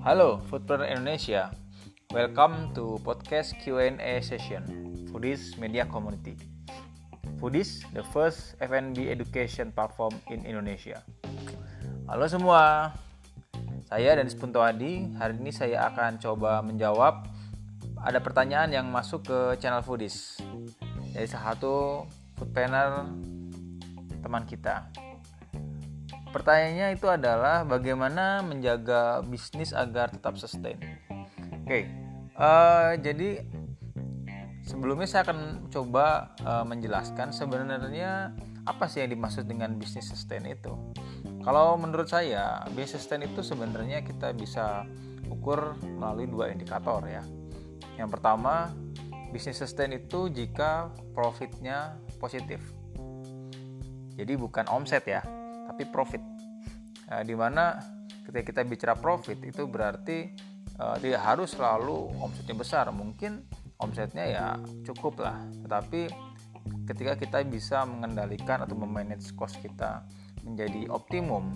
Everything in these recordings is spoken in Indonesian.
Halo Foodpreneur Indonesia, welcome to podcast Q&A session Foodies Media Community. Foodies, the first F&B education platform in Indonesia. Halo semua, saya Danis Punto Adi. Hari ini saya akan coba menjawab ada pertanyaan yang masuk ke channel Foodies dari salah satu foodpreneur teman kita. Pertanyaannya itu adalah bagaimana menjaga bisnis agar tetap sustain. Jadi sebelumnya saya akan coba menjelaskan sebenarnya apa sih yang dimaksud dengan bisnis sustain itu. Kalau menurut saya, bisnis sustain itu sebenarnya kita bisa ukur melalui 2 indikator ya. Yang pertama, bisnis sustain itu jika profitnya positif. Jadi bukan omset ya, tapi profit. Di mana ketika kita bicara profit itu berarti tidak harus selalu omsetnya besar. Mungkin omsetnya ya cukup lah, tetapi ketika kita bisa mengendalikan atau memanage cost kita menjadi optimum,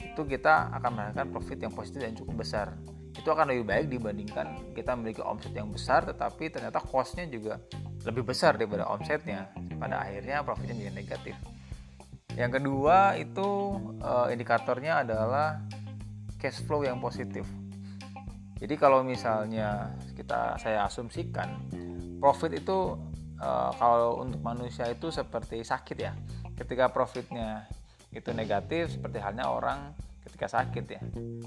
itu kita akan mendapatkan profit yang positif dan cukup besar. Itu akan lebih baik dibandingkan kita memiliki omset yang besar tetapi ternyata cost-nya juga lebih besar daripada omsetnya. Pada akhirnya profitnya menjadi negatif. Yang kedua itu indikatornya adalah cash flow yang positif. Jadi kalau misalnya saya asumsikan profit itu kalau untuk manusia itu seperti sakit ya. Ketika profitnya itu negatif, seperti halnya orang ketika sakit ya.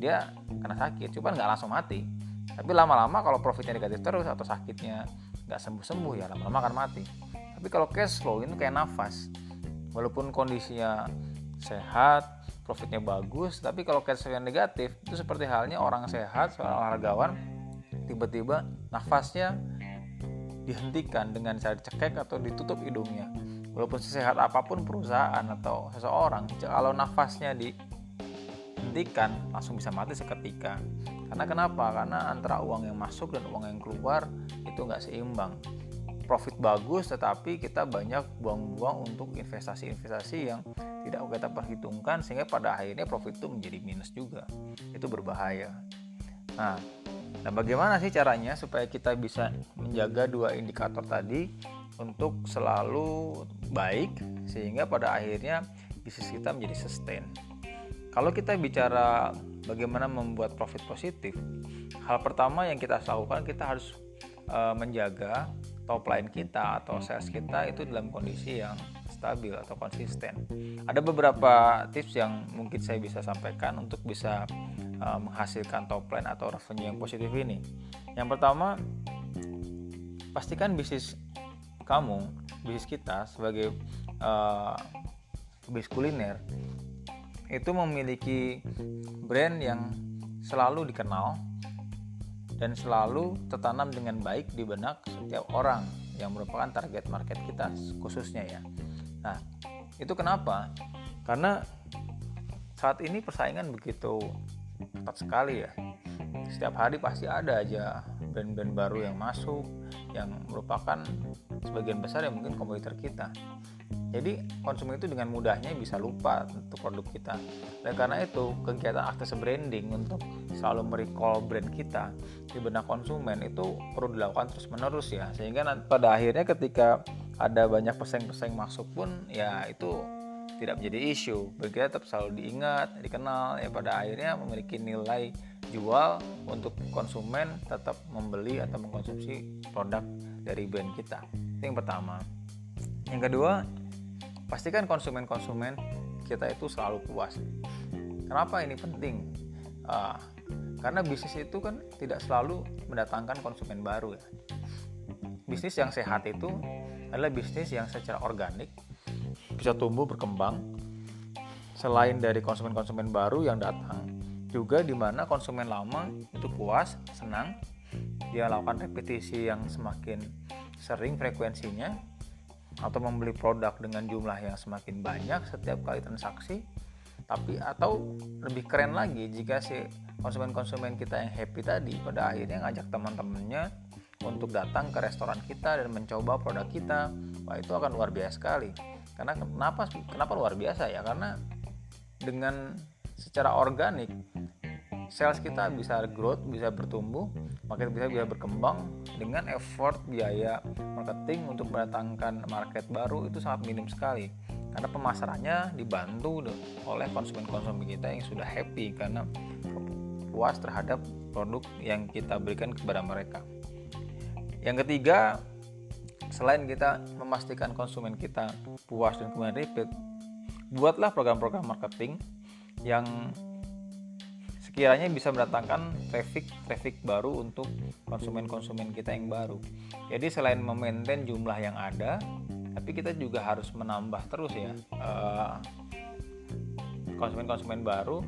Dia kena sakit, cuma nggak langsung mati. Tapi lama-lama kalau profitnya negatif terus atau sakitnya nggak sembuh-sembuh ya lama-lama akan mati. Tapi kalau cash flow itu kayak nafas. Walaupun kondisinya sehat, profitnya bagus, tapi kalau cash flow yang negatif itu seperti halnya orang sehat, seorang olahragawan tiba-tiba nafasnya dihentikan dengan cara dicekek atau ditutup hidungnya. Walaupun sesehat apapun perusahaan atau seseorang, kalau nafasnya dihentikan langsung bisa mati seketika. Karena kenapa? Karena antara uang yang masuk dan uang yang keluar itu nggak seimbang. Profit bagus tetapi kita banyak buang-buang untuk investasi-investasi yang tidak kita perhitungkan sehingga pada akhirnya profit itu menjadi minus juga. Itu berbahaya. Nah, bagaimana sih caranya supaya kita bisa menjaga 2 indikator tadi untuk selalu baik sehingga pada akhirnya bisnis kita menjadi sustain. Kalau kita bicara bagaimana membuat profit positif, hal pertama yang kita harus lakukan, kita harus menjaga top line kita atau sales kita itu dalam kondisi yang stabil atau konsisten. Ada beberapa tips yang mungkin saya bisa sampaikan untuk bisa menghasilkan top line atau revenue yang positif ini. Yang pertama, pastikan bisnis kita sebagai bisnis kuliner itu memiliki brand yang selalu dikenal dan selalu tertanam dengan baik di benak setiap orang yang merupakan target market kita khususnya ya. Nah, itu kenapa? Karena saat ini persaingan begitu ketat sekali ya. Setiap hari pasti ada aja brand-brand baru yang masuk yang merupakan sebagian besar yang mungkin kompetitor kita. Jadi konsumen itu dengan mudahnya bisa lupa untuk produk kita. Dan karena itu kegiatan akses branding untuk selalu merecall brand kita di benak konsumen itu perlu dilakukan terus menerus ya. Sehingga pada akhirnya ketika ada banyak pesaing-pesaing masuk pun ya itu tidak menjadi isu. Kita tetap selalu diingat, dikenal ya, pada akhirnya memiliki nilai jual untuk konsumen tetap membeli atau mengkonsumsi produk dari brand kita. Itu yang pertama. Yang kedua, pastikan konsumen-konsumen kita itu selalu puas. Kenapa ini penting? Karena bisnis itu kan tidak selalu mendatangkan konsumen baru ya. Bisnis yang sehat itu adalah bisnis yang secara organik bisa tumbuh berkembang. Selain dari konsumen-konsumen baru yang datang, juga di mana konsumen lama itu puas, senang, dia lakukan repetisi yang semakin sering frekuensinya, atau membeli produk dengan jumlah yang semakin banyak setiap kali transaksi. Tapi atau lebih keren lagi jika si konsumen-konsumen kita yang happy tadi pada akhirnya ngajak teman-temannya untuk datang ke restoran kita dan mencoba produk kita. Wah, itu akan luar biasa sekali. Karena kenapa luar biasa ya? Karena dengan secara organik sales kita bisa growth, bisa bertumbuh, market bisa berkembang dengan effort biaya marketing untuk mendatangkan market baru itu sangat minim sekali, karena pemasarannya dibantu oleh konsumen-konsumen kita yang sudah happy karena puas terhadap produk yang kita berikan kepada mereka. Yang ketiga, selain kita memastikan konsumen kita puas dan kemudian repeat, buatlah program-program marketing yang sekiranya bisa mendatangkan traffic baru untuk konsumen-konsumen kita yang baru. Jadi selain memaintain jumlah yang ada, tapi kita juga harus menambah terus ya konsumen-konsumen baru,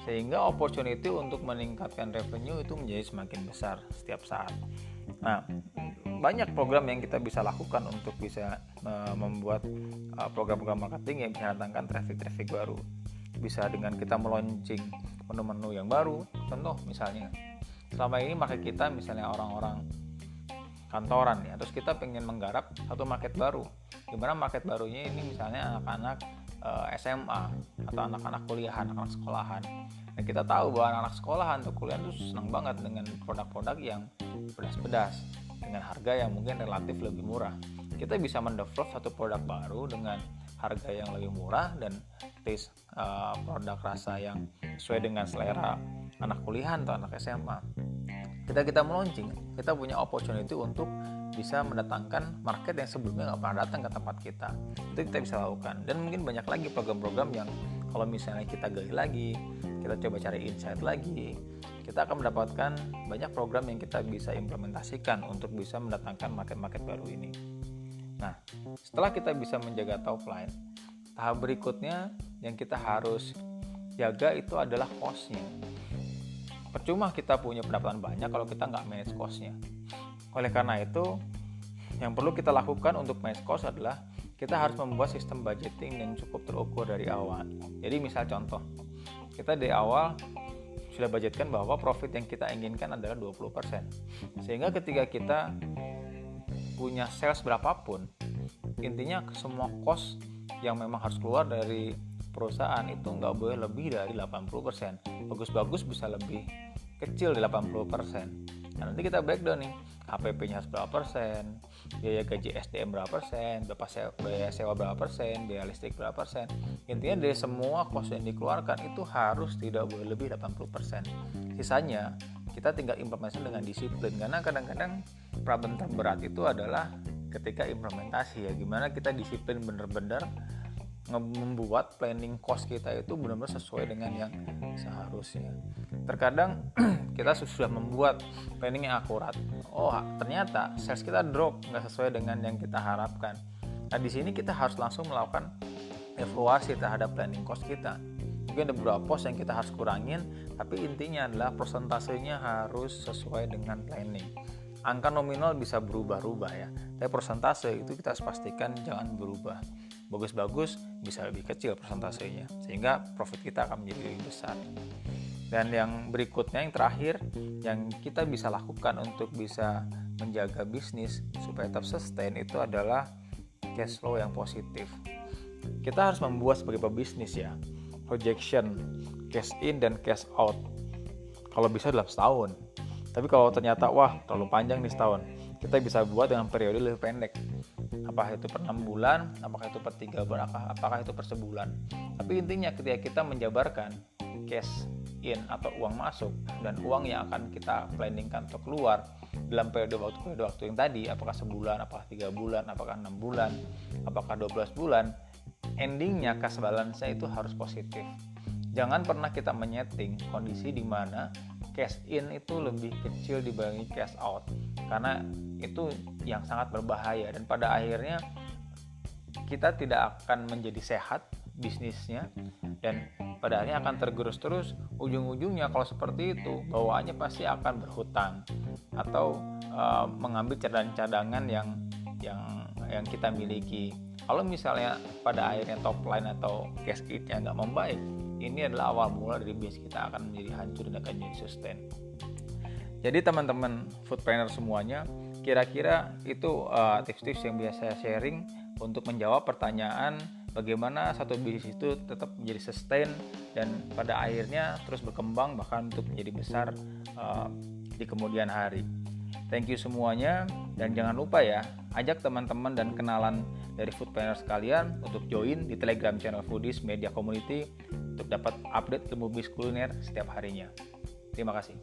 sehingga opportunity untuk meningkatkan revenue itu menjadi semakin besar setiap saat. Nah, banyak program yang kita bisa lakukan untuk bisa membuat program-program marketing yang bisa mendatangkan traffic baru. Bisa dengan kita meluncing menu-menu yang baru. Contoh misalnya, selama ini market kita misalnya orang-orang kantoran ya, terus kita pengen menggarap satu market baru, dimana market barunya ini misalnya anak-anak SMA atau anak-anak kuliahan, anak sekolahan. Dan kita tahu bahwa anak sekolahan atau kuliah itu senang banget dengan produk-produk yang pedas-pedas dengan harga yang mungkin relatif lebih murah. Kita bisa mendevelop satu produk baru dengan harga yang lebih murah dan taste produk rasa yang sesuai dengan selera anak kuliahan atau anak SMA. Kita meluncing, kita punya opportunity untuk bisa mendatangkan market yang sebelumnya nggak pernah datang ke tempat kita. Itu kita bisa lakukan. Dan mungkin banyak lagi program-program yang kalau misalnya kita gali lagi, kita coba cari insight lagi, kita akan mendapatkan banyak program yang kita bisa implementasikan untuk bisa mendatangkan market-market baru ini. Nah, setelah kita bisa menjaga top line, tahap berikutnya yang kita harus jaga itu adalah cost-nya. Percuma kita punya pendapatan banyak kalau kita nggak manage cost-nya. Oleh karena itu, yang perlu kita lakukan untuk manage cost adalah kita harus membuat sistem budgeting yang cukup terukur dari awal. Jadi misal contoh, kita dari awal sudah budgetkan bahwa profit yang kita inginkan adalah 20%. Sehingga ketika kita punya sales berapapun, intinya semua cost yang memang harus keluar dari perusahaan itu nggak boleh lebih dari 80%. Bagus-bagus bisa lebih kecil dari 80%. Nah, nanti kita breakdown nih, HPP-nya harus berapa persen, biaya gaji SDM berapa persen, biaya sewa berapa persen, biaya listrik berapa persen. Intinya dari semua cost yang dikeluarkan itu harus tidak boleh lebih 80%. Sisanya kita tinggal implementasi dengan disiplin, karena kadang-kadang problem terberat itu adalah ketika implementasi ya, gimana kita disiplin bener-bener membuat planning cost kita itu benar-benar sesuai dengan yang seharusnya. Terkadang kita sudah membuat planning yang akurat, ternyata sales kita drop, nggak sesuai dengan yang kita harapkan. Nah, di sini kita harus langsung melakukan evaluasi terhadap planning cost kita. Mungkin ada beberapa pos yang kita harus kurangin, tapi intinya adalah persentasenya harus sesuai dengan planning. Angka nominal bisa berubah-ubah ya, tapi persentase itu kita harus pastikan jangan berubah. Bagus-bagus bisa lebih kecil persentasenya, sehingga profit kita akan menjadi lebih besar. Dan yang berikutnya, yang terakhir, yang kita bisa lakukan untuk bisa menjaga bisnis supaya tetap sustain itu adalah cash flow yang positif. Kita harus membuat sebagai pebisnis ya, projection cash in dan cash out. Kalau bisa dalam setahun. Tapi kalau ternyata terlalu panjang nih setahun, kita bisa buat dengan periode lebih pendek. Apakah itu per 6 bulan, apakah itu per 3 bulan, apakah itu per sebulan. Tapi intinya ketika kita menjabarkan cash in atau uang masuk dan uang yang akan kita planningkan untuk keluar dalam periode waktu yang tadi, apakah sebulan, apakah 3 bulan, apakah 6 bulan, apakah 12 bulan, endingnya cash balance-nya itu harus positif. Jangan pernah kita menyeting kondisi di mana cash in itu lebih kecil dibanding cash out, karena itu yang sangat berbahaya dan pada akhirnya kita tidak akan menjadi sehat bisnisnya dan pada akhirnya akan tergerus terus. Ujung-ujungnya kalau seperti itu bawaannya pasti akan berhutang atau mengambil cadangan-cadangan yang kita miliki. Kalau misalnya pada akhirnya top line atau cash in-nya nggak membaik, ini adalah awal mula dari bisnis kita akan menjadi hancur dan akan jadi sustain. Jadi teman-teman foodpreneur semuanya, kira-kira itu tips-tips yang biasa saya sharing untuk menjawab pertanyaan bagaimana satu bisnis itu tetap menjadi sustain dan pada akhirnya terus berkembang bahkan untuk menjadi besar di kemudian hari. Thank you semuanya, dan jangan lupa ya, ajak teman-teman dan kenalan dari Foodpreneur sekalian untuk join di Telegram channel Foodies Media Community untuk dapat update ilmu bisnis kuliner setiap harinya. Terima kasih.